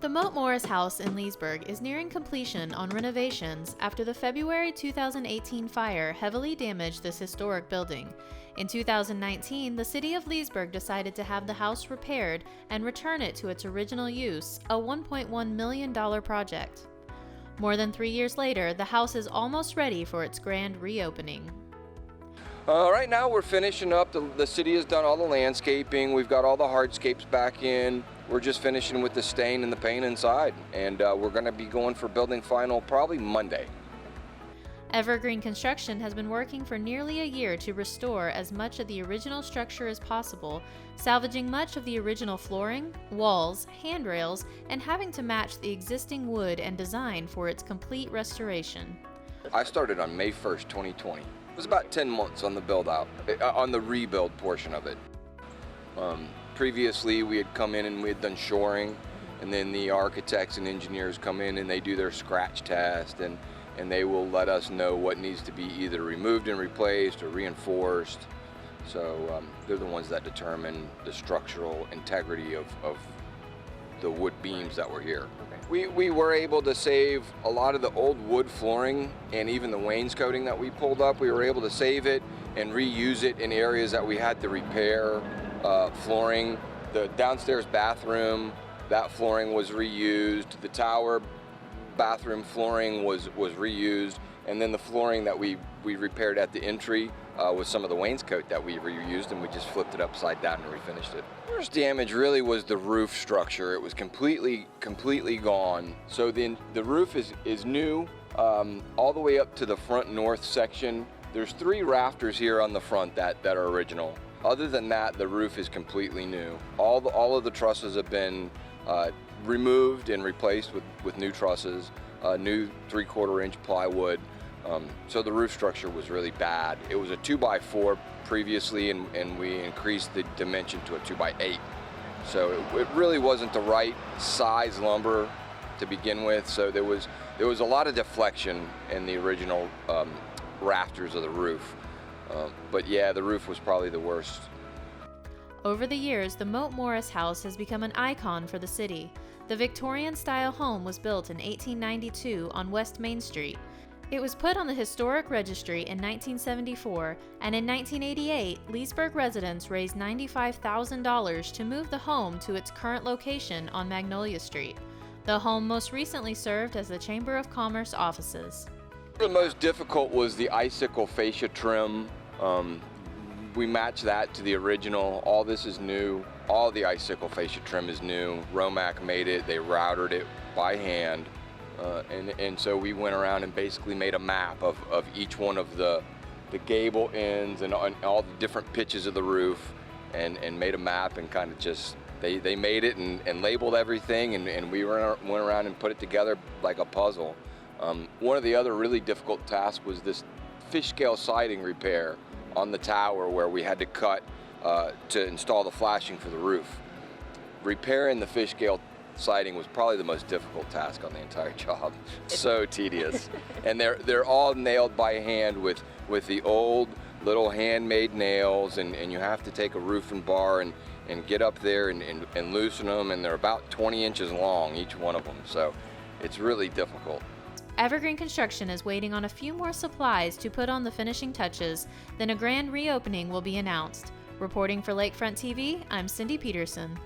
The Mote Morris House in Leesburg is nearing completion on renovations after the February 2018 fire heavily damaged this historic building. In 2019, the city of Leesburg decided to have the house repaired and return it to its original use, a $1.1 million project. More than 3 years later, the house is almost ready for its grand reopening. Right now we're finishing up. The city has done all the landscaping. We've got all the hardscapes back in. We're just finishing with the stain and the paint inside. And we're going to be going for building final probably Monday. Evergreen Construction has been working for nearly a year to restore as much of the original structure as possible, salvaging much of the original flooring, walls, handrails, and having to match the existing wood and design for its complete restoration. I started on May 1st, 2020. It was about 10 months on the build out, on the rebuild portion of it. Previously, we had come in and we had done shoring, and then the architects and engineers come in and they do their scratch test, and they will let us know what needs to be either removed and replaced or reinforced. So they're the ones that determine the structural integrity of the wood beams that were here. We were able to save a lot of the old wood flooring and even the wainscoting that we pulled up. We were able to save it and reuse it in areas that we had to repair flooring. The downstairs bathroom, that flooring was reused. The tower bathroom flooring was reused. And then the flooring that we repaired at the entry was some of the wainscot that we reused, and we just flipped it upside down and refinished it. The first damage really was the roof structure. It was completely gone. So the roof is new all the way up to the front north section. There's 3 rafters here on the front that are original. Other than that, the roof is completely new. All of the trusses have been removed and replaced with new trusses, new 3/4 inch plywood. So the roof structure was really bad. It was a 2x4 previously, and we increased the dimension to a 2x8. So it really wasn't the right size lumber to begin with. So there was a lot of deflection in the original rafters of the roof. But yeah, the roof was probably the worst. Over the years, the Mote Morris House has become an icon for the city. The Victorian-style home was built in 1892 on West Main Street. It was put on the Historic Registry in 1974, and in 1988, Leesburg residents raised $95,000 to move the home to its current location on Magnolia Street. The home most recently served as the Chamber of Commerce offices. The most difficult was the icicle fascia trim. We matched that to the original. All this is new. All the icicle fascia trim is new. Romac made it. They routed it by hand. And so we went around and basically made a map of each one of the gable ends and all the different pitches of the roof, and made a map, and kind of just, they made it and labeled everything, and we went around and put it together like a puzzle. One of the other really difficult tasks was this fish scale siding repair on the tower, where we had to cut to install the flashing for the roof. Repairing the fish scale siding was probably the most difficult task on the entire job. So tedious. And they're all nailed by hand with the old little handmade nails, and you have to take a roofing bar and get up there and loosen them, and they're about 20 inches long, each one of them. So it's really difficult. Evergreen Construction is waiting on a few more supplies to put on the finishing touches, then a grand reopening will be announced. Reporting for Lakefront TV, I'm Cindy Peterson.